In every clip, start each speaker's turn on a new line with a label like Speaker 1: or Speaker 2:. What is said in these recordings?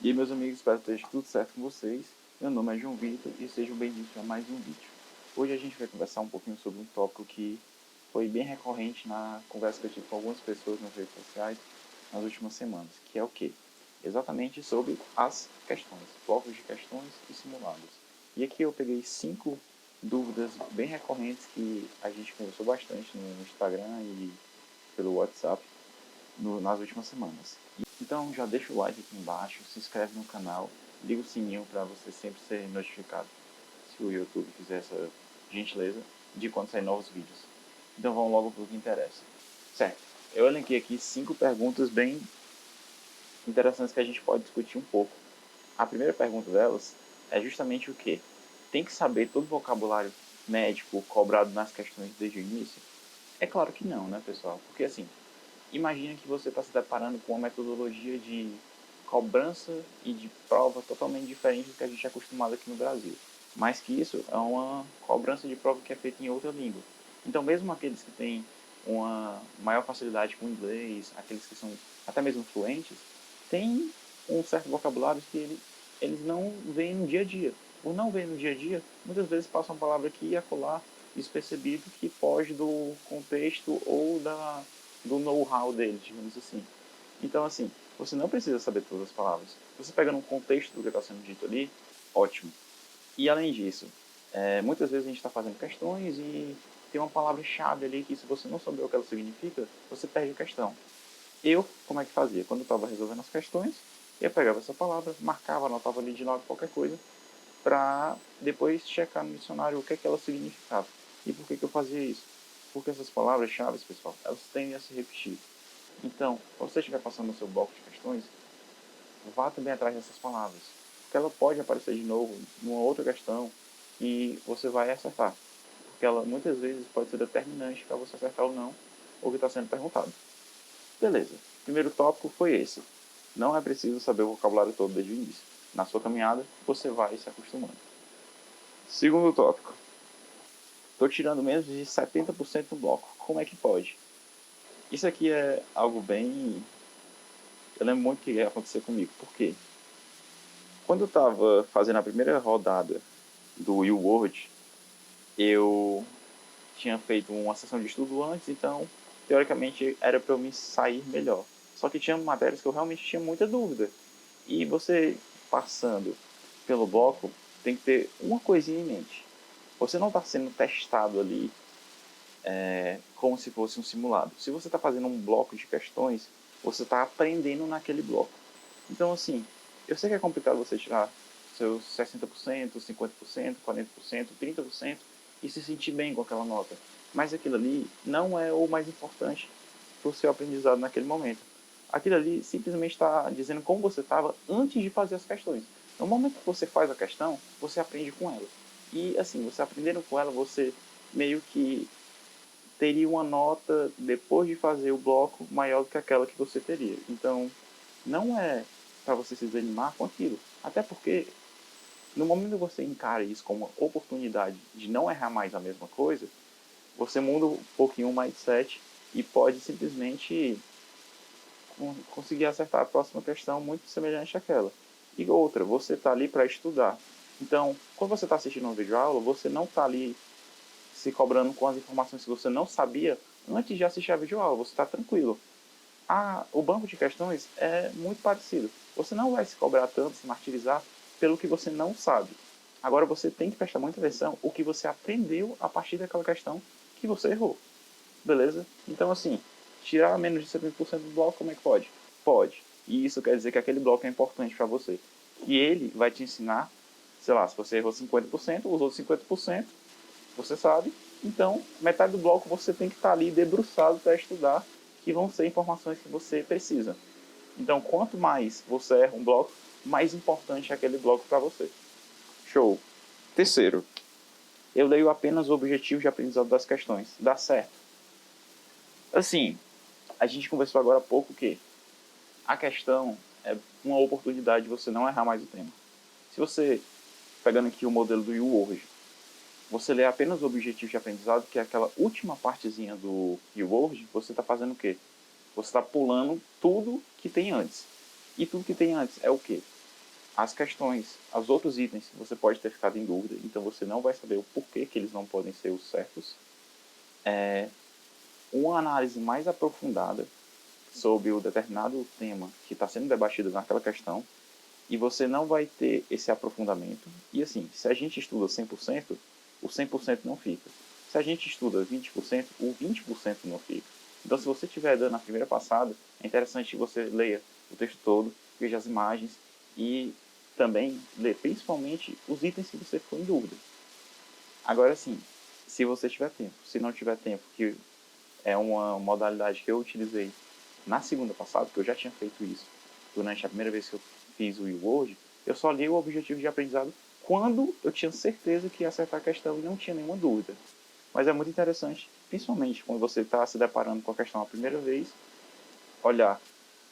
Speaker 1: E aí, meus amigos, espero que esteja tudo certo com vocês. Meu nome é João Vitor e sejam bem-vindos a mais um vídeo. Hoje a gente vai conversar um pouquinho sobre um tópico que foi bem recorrente na conversa que eu tive com algumas pessoas nas redes sociais nas últimas semanas, que é o quê? Exatamente sobre as questões, blocos de questões e simulados. E aqui eu peguei 5 dúvidas bem recorrentes que a gente conversou bastante no Instagram e pelo WhatsApp nas últimas semanas. Então já deixa o like aqui embaixo, se inscreve no canal, liga o sininho para você sempre ser notificado se o YouTube fizer essa gentileza de quando sair novos vídeos. Então vamos logo para o que interessa. Certo, eu elenquei aqui 5 perguntas bem interessantes que a gente pode discutir um pouco. A primeira pergunta delas é justamente o que? Tem que saber todo o vocabulário médico cobrado nas questões desde o início? É claro que não, né, pessoal? Porque assim, imagina que você está se deparando com uma metodologia de cobrança e de prova totalmente diferente do que a gente é acostumado aqui no Brasil. Mais que isso, é uma cobrança de prova que é feita em outra língua. Então, mesmo aqueles que têm uma maior facilidade com o inglês, aqueles que são até mesmo fluentes, têm um certo vocabulário que eles não veem no dia a dia. Por não ver no dia a dia, muitas vezes passam uma palavra aqui e acolá despercebido que foge do contexto ou do know-how deles, digamos assim. Então, assim, você não precisa saber todas as palavras. Você pega no contexto do que está sendo dito ali, ótimo. E além disso, muitas vezes a gente está fazendo questões e tem uma palavra-chave ali que se você não souber o que ela significa, você perde a questão. Eu, como é que fazia? Quando eu estava resolvendo as questões, eu pegava essa palavra, marcava, anotava ali de lado qualquer coisa, para depois checar no dicionário o que é que ela significava. E por que, que eu fazia isso? Porque essas palavras-chave, pessoal, elas tendem a se repetir. Então, quando você estiver passando no seu bloco de questões, vá também atrás dessas palavras. Porque ela pode aparecer de novo numa outra questão e você vai acertar. Porque ela muitas vezes pode ser determinante para você acertar ou não o que está sendo perguntado. Beleza. Primeiro tópico foi esse. Não é preciso saber o vocabulário todo desde o início. Na sua caminhada, você vai se acostumando. Segundo tópico. Estou tirando menos de 70% do bloco. Como é que pode? Isso aqui é algo bem. Eu lembro muito que ia acontecer comigo. Por quê? Quando eu estava fazendo a primeira rodada do Will World, eu tinha feito uma sessão de estudo antes, então teoricamente era para eu me sair melhor. Só que tinha matérias que eu realmente tinha muita dúvida. E você passando pelo bloco tem que ter uma coisinha em mente. Você não está sendo testado ali como se fosse um simulado. Se você está fazendo um bloco de questões, você está aprendendo naquele bloco. Então, assim, eu sei que é complicado você tirar seus 60%, 50%, 40%, 30% e se sentir bem com aquela nota. Mas aquilo ali não é o mais importante para o seu aprendizado naquele momento. Aquilo ali simplesmente está dizendo como você estava antes de fazer as questões. No momento que você faz a questão, você aprende com ela. E assim, você aprendendo com ela, você meio que teria uma nota depois de fazer o bloco maior do que aquela que você teria. Então, não é para você se desanimar com aquilo. Até porque, no momento que você encara isso como uma oportunidade de não errar mais a mesma coisa, você muda um pouquinho o mindset e pode simplesmente conseguir acertar a próxima questão muito semelhante àquela. E outra, você está ali para estudar. Então, quando você está assistindo uma videoaula, você não está ali se cobrando com as informações que você não sabia antes de assistir a videoaula. Você está tranquilo. O banco de questões é muito parecido. Você não vai se cobrar tanto, se martirizar pelo que você não sabe. Agora você tem que prestar muita atenção o que você aprendeu a partir daquela questão que você errou. Beleza? Então, assim, tirar menos de 70% do bloco, como é que pode? Pode. E isso quer dizer que aquele bloco é importante para você. E ele vai te ensinar, sei lá, se você errou 50%, os outros 50% você sabe. Então, metade do bloco você tem que estar ali debruçado para estudar, que vão ser informações que você precisa. Então, quanto mais você erra um bloco, mais importante é aquele bloco para você. Show. Terceiro, eu leio apenas o objetivo de aprendizado das questões. Dá certo? Assim, a gente conversou agora há pouco que a questão é uma oportunidade de você não errar mais o tema. Se você, pegando aqui o modelo do YouWord, você lê apenas o objetivo de aprendizado, que é aquela última partezinha do YouWord, você está fazendo o quê? Você está pulando tudo que tem antes. E tudo que tem antes é o quê? as questões, os outros itens, você pode ter ficado em dúvida, então você não vai saber o porquê que eles não podem ser os certos. Uma análise mais aprofundada sobre o determinado tema que está sendo debatido naquela questão, e você não vai ter esse aprofundamento. E assim, se a gente estuda 100%, o 100% não fica. Se a gente estuda 20%, o 20% não fica. Então, se você estiver dando a primeira passada, é interessante que você leia o texto todo, veja as imagens e também ler principalmente os itens que você ficou em dúvida. Agora sim, se você tiver tempo. Se não tiver tempo, que é uma modalidade que eu utilizei na segunda passada, que eu já tinha feito isso durante a primeira vez que eu fiz o Word, eu só li o objetivo de aprendizado quando eu tinha certeza que ia acertar a questão e não tinha nenhuma dúvida. Mas é muito interessante, principalmente quando você está se deparando com a questão a primeira vez, olhar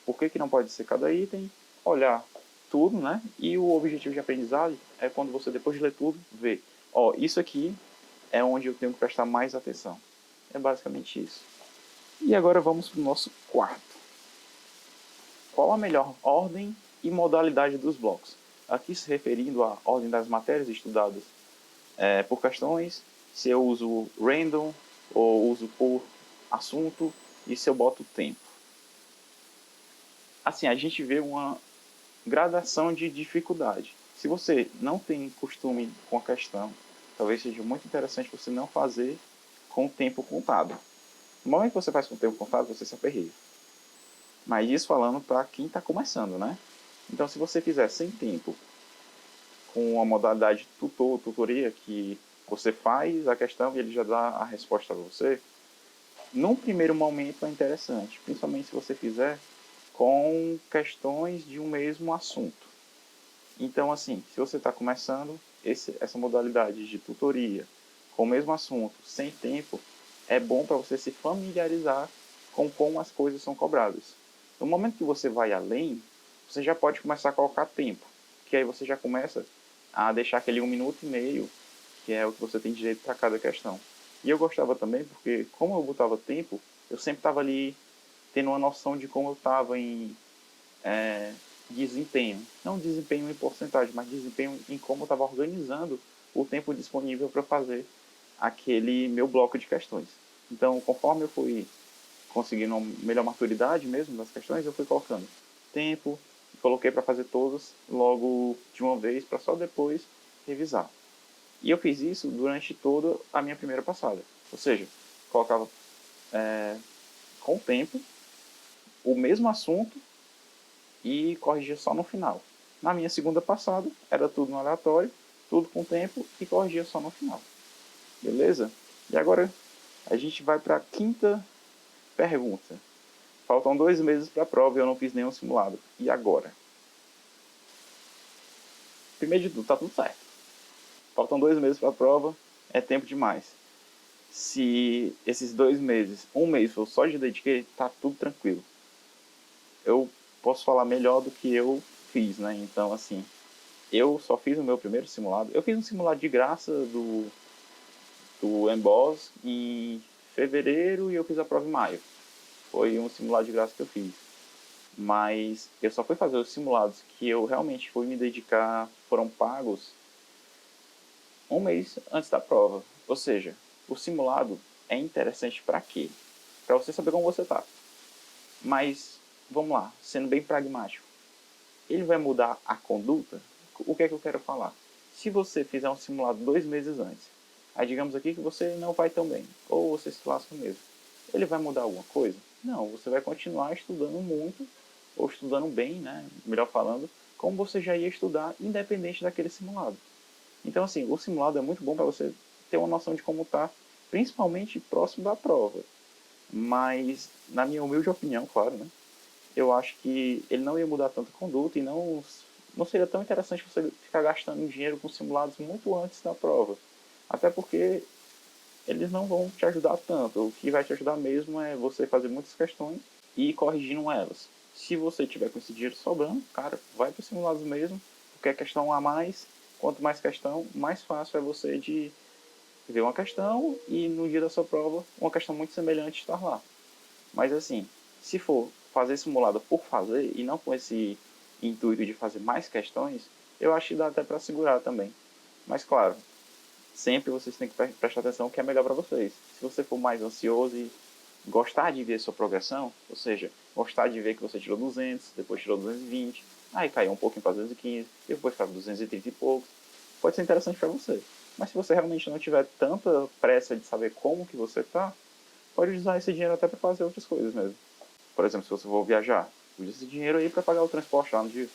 Speaker 1: por que não pode ser cada item, olhar tudo, né? E o objetivo de aprendizado é quando você, depois de ler tudo, vê, ó, isso aqui é onde eu tenho que prestar mais atenção. É basicamente isso. E agora vamos para o nosso quarto. Qual a melhor ordem e modalidade dos blocos? Aqui se referindo à ordem das matérias estudadas por questões, se eu uso random ou uso por assunto e se eu boto tempo. Assim, a gente vê uma gradação de dificuldade. Se você não tem costume com a questão, talvez seja muito interessante você não fazer com o tempo contado. No momento que você faz com o tempo contado, você se aperreia. Mas isso falando para quem está começando, né? Então, se você fizer sem tempo, com a modalidade tutor, tutoria, que você faz a questão e ele já dá a resposta a você, num primeiro momento é interessante, principalmente se você fizer com questões de um mesmo assunto. Então, assim, se você está começando, essa modalidade de tutoria com o mesmo assunto, sem tempo, é bom para você se familiarizar com como as coisas são cobradas. No momento que você vai além, você já pode começar a colocar tempo, que aí você já começa a deixar aquele 1 minuto e meio, que é o que você tem direito para cada questão. E eu gostava também porque, como eu botava tempo, eu sempre estava ali tendo uma noção de como eu estava em desempenho. Não desempenho em porcentagem, mas desempenho em como eu estava organizando o tempo disponível para fazer aquele meu bloco de questões. Então, conforme eu fui conseguindo uma melhor maturidade mesmo das questões, eu fui colocando tempo, coloquei para fazer todas logo de uma vez, para só depois revisar. E eu fiz isso durante toda a minha primeira passada. Ou seja, colocava com o tempo o mesmo assunto e corrigia só no final. Na minha segunda passada, era tudo no aleatório, tudo com tempo e corrigia só no final. Beleza? E agora a gente vai para a quinta pergunta. Faltam 2 meses para a prova e eu não fiz nenhum simulado. E agora? Primeiro de tudo, tá tudo certo. Faltam 2 meses para a prova, é tempo demais. Se esses 2 meses, um mês for só de dediquei, tá tudo tranquilo. Eu posso falar melhor do que eu fiz, né? Então, assim, eu só fiz o meu primeiro simulado. Eu fiz um simulado de graça do Emboss em fevereiro e eu fiz a prova em maio. Foi um simulado de graça que eu fiz. Mas eu só fui fazer os simulados que eu realmente fui me dedicar, foram pagos um mês antes da prova. Ou seja, o simulado é interessante para quê? Para você saber como você tá. Mas, vamos lá, sendo bem pragmático. Ele vai mudar a conduta? O que é que eu quero falar? Se você fizer um simulado 2 meses antes, aí digamos aqui que você não vai tão bem, ou você se lasca mesmo, ele vai mudar alguma coisa? Não, você vai continuar estudando muito, ou estudando bem, né? Melhor falando, como você já ia estudar, independente daquele simulado. Então, assim, o simulado é muito bom para você ter uma noção de como está, principalmente próximo da prova. Mas, na minha humilde opinião, claro, né? Eu acho que ele não ia mudar tanto a conduta e não seria tão interessante você ficar gastando dinheiro com simulados muito antes da prova. Até porque eles não vão te ajudar tanto. O que vai te ajudar mesmo é você fazer muitas questões e ir corrigindo elas. Se você tiver com esse dinheiro sobrando, cara, vai para os simulados mesmo, porque é questão a mais. Quanto mais questão, mais fácil é você de ver uma questão e no dia da sua prova, uma questão muito semelhante estar lá. Mas assim, se for fazer simulado por fazer e não com esse intuito de fazer mais questões, eu acho que dá até para segurar também. Mas claro, sempre vocês têm que prestar atenção o que é melhor para vocês. Se você for mais ansioso e gostar de ver sua progressão, ou seja, gostar de ver que você tirou 200, depois tirou 220, aí caiu um pouquinho para 215, depois para 230 e poucos, pode ser interessante para você. Mas se você realmente não tiver tanta pressa de saber como que você tá, pode usar esse dinheiro até para fazer outras coisas mesmo. Por exemplo, se você for viajar, use esse dinheiro aí para pagar o transporte lá no dia.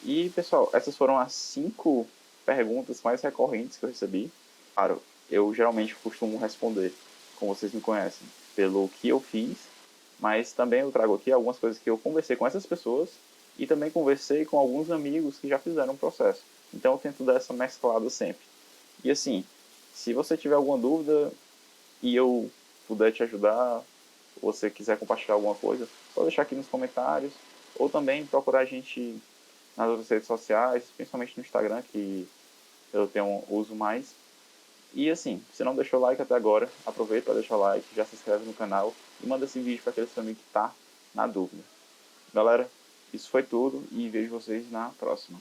Speaker 1: E, pessoal, essas foram as 5 perguntas mais recorrentes que eu recebi. Claro, eu geralmente costumo responder, como vocês me conhecem, pelo que eu fiz, mas também eu trago aqui algumas coisas que eu conversei com essas pessoas e também conversei com alguns amigos que já fizeram o processo. Então eu tento dar essa mesclada sempre. E assim, se você tiver alguma dúvida e eu puder te ajudar, ou você quiser compartilhar alguma coisa, só deixar aqui nos comentários, ou também procurar a gente nas outras redes sociais, principalmente no Instagram, que eu tenho uso mais. E assim, se não deixou o like até agora, aproveita para deixar o like, já se inscreve no canal e manda esse vídeo para aquele seu amigo que está na dúvida. Galera, isso foi tudo e vejo vocês na próxima.